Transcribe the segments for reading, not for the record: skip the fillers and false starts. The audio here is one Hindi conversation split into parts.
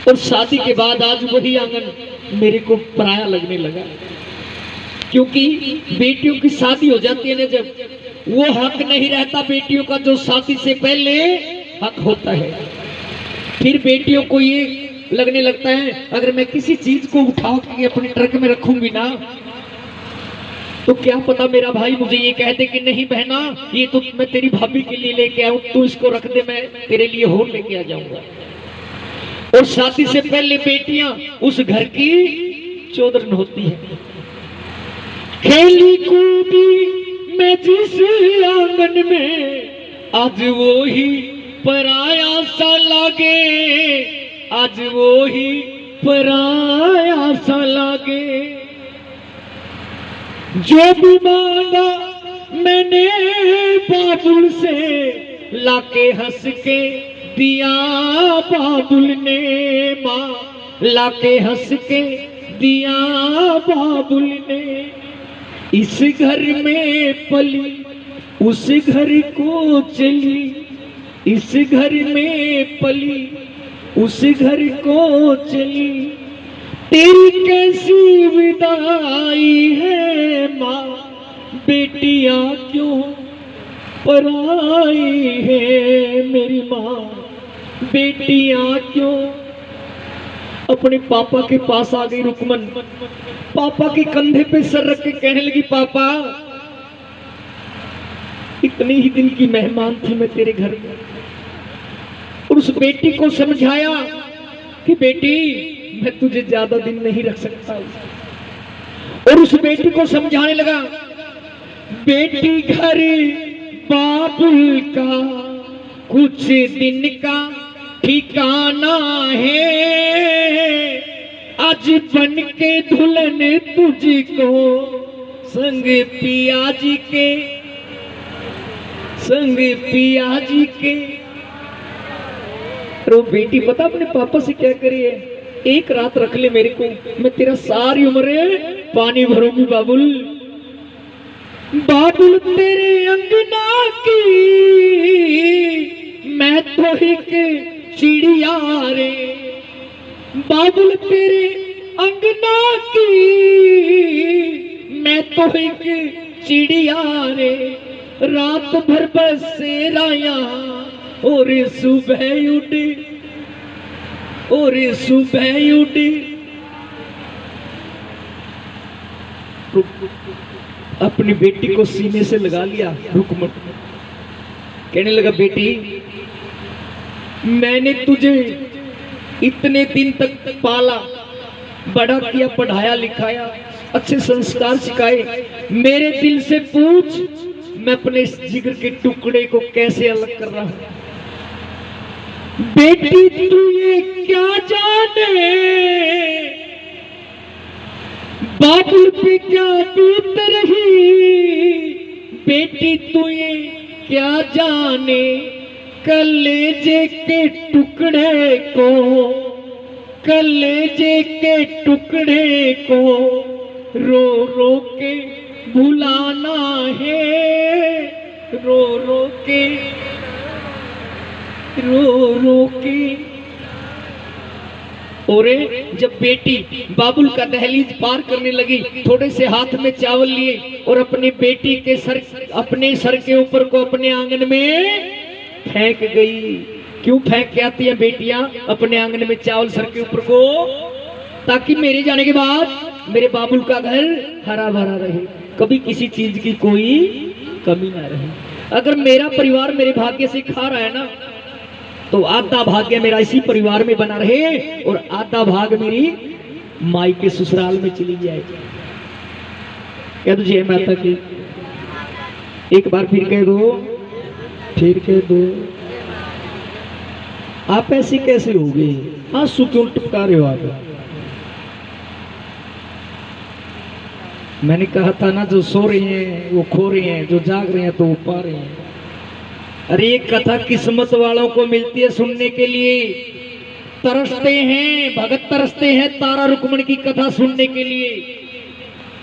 और शादी के बाद आज वही आंगन मेरे को पराया लगने लगा, क्योंकि बेटियों की शादी हो जाती है ना, जब वो हक नहीं रहता बेटियों का जो शादी से पहले हक होता है। फिर बेटियों को ये लगने लगता है अगर मैं किसी चीज को उठा के अपने ट्रक में रखूंगी ना, तो क्या पता मेरा भाई मुझे ये कह दे कि नहीं बहना, ये तो मैं तेरी भाभी के लिए लेके आऊं, तू इसको रख दे, मैं तेरे लिए और लेके आ जाऊंगा। और शादी से पहले बेटियां उस घर की चौधरन होती है। खेली कूदी मैं जिस आंगन में, आज वो ही पराया सा लागे, आज वो ही पराया सा लागे। जो भी मांगा मैंने बाबुल से, लाके हंस के दिया बाबुल ने, माँ लाके हंस के दिया बाबुल ने। इस घर में पली उस घर को चली, इस घर में पली उस घर को चली। तेरी कैसी विदाई है माँ, बेटियां क्यों पराई है मेरी माँ, बेटियां क्यों। अपने पापा के पास आ गई रुकमन, पापा के कंधे पे सर रख के कहने लगी, पापा इतने ही दिन की मेहमान थी मैं तेरे घर में। और उस बेटी को समझाया कि बेटी मैं तुझे ज्यादा दिन नहीं रख सकता। और उस बेटी को समझाने लगा, बेटी घर बाबुल का कुछ दिन का ठिकाना है, आज बन के दुल्हन तुझको संग पिया जी के, संग पिया जी के। तो बेटी पता अपने पापा से क्या करी है, एक रात रख ले मेरे को, मैं तेरा सारी उम्र पानी भरूंगी बाबुल। बाबुल तेरे अंगना की मैं तो एक चिड़िया रे, बाबुल तेरे अंगना की मैं तो एक चिड़िया रे। रात भर बसेराया और सुबह उठी, और सुबह उठी। अपनी बेटी को सीने से लगा लिया रुकमन, कहने लगा, बेटी मैंने तुझे इतने दिन तक पाला बड़ा किया, पढ़ाया लिखाया, अच्छे संस्कार सिखाए, मेरे दिल से पूछ मैं अपने जिगर के टुकड़े को कैसे अलग कर रहा हूं। बेटी तू ये क्या जाने, बाबुल पे क्या बीत रही, बेटी तू ये क्या जाने, कलेजे के टुकड़े को, कलेजे के टुकड़े को रो रो के भुलाना है, रो रो के, रो रो के। और जब बेटी बाबुल का दहलीज पार करने लगी, थोड़े से हाथ में चावल लिए और अपनी बेटी के सर, अपने सर के ऊपर को अपने आंगन में फेंक गई। क्यों फेंक के आती है बेटियां अपने आंगन में चावल सर के ऊपर को, ताकि मेरे जाने के बाद मेरे बाबुल का घर हरा भरा रहे, कभी किसी चीज की कोई कमी ना रहे। अगर मेरा परिवार मेरे भाग्य से खा रहा है ना, तो आधा भाग्य मेरा इसी परिवार में बना रहे और आधा भाग मेरी माई के ससुराल में चली जाए। क्या तुझे माता की एक बार फिर कह दो, फिर कह दो। आप ऐसी कैसे हो गए, आंसू क्यों टपका रहे हो आप? मैंने कहा था ना, जो सो रहे हैं वो खो रहे हैं, जो जाग रहे हैं तो वो पा रहे हैं। अरे ये कथा किस्मत वालों को मिलती है सुनने के लिए, तरसते हैं भगत, तरसते हैं तारा रुक्मणी की कथा सुनने के लिए।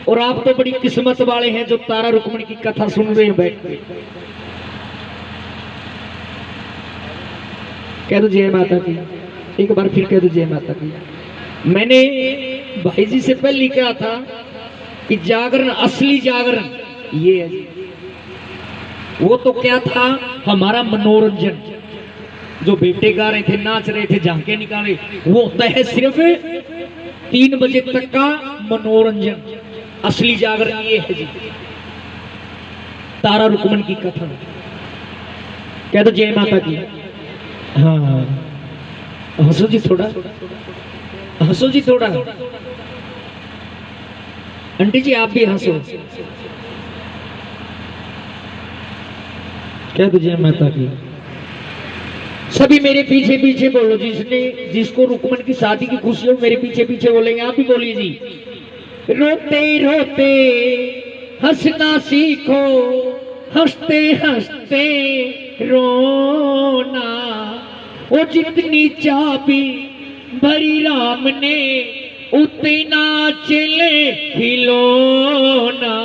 और आप तो बड़ी किस्मत वाले हैं जो तारा रुक्मणी की कथा सुन रहे हैं बैठ के। कह दो जय माता की। एक बार फिर कह दो जय माता की। मैंने भाई जी से पहले कहा था कि जागरण, असली जागरण ये है जी। वो तो क्या था, हमारा मनोरंजन। जो बेटे गा रहे थे, नाच रहे थे, झांके निकाले, वो होता है सिर्फ 3 बजे तक का मनोरंजन। असली जागरण ये है जी, तारा रुकमन की कथा। कह दो जय माता की। हाँ, हंसो जी थोड़ा, हंसो जी थोड़ा। आंटी जी आप भी हंसो। कह दो जय माता की। सभी मेरे पीछे पीछे बोलो, जिसको रुकमन की शादी की खुशी हो मेरे पीछे पीछे बोलेंगे। आप भी बोलिए जी। रोते रोते हंसना सीखो, हंसते हंसते रोना। वो जितनी चाबी भरी राम ने, उतना चले खिलौना।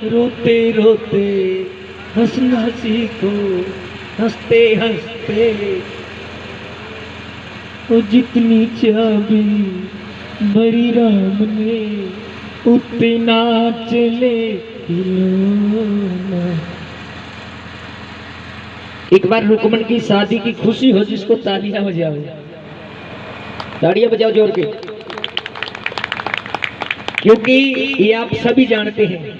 रोते रोते हंसना सीखो, हंसते हंसते। वो जितनी चाबी भरी राम ने, उतना चले खिलौना। एक बार रुकमन की शादी की खुशी हो जिसको तालियां बजाओ, तालियां बजाओ जोर के, क्योंकि ये आप सभी जानते हैं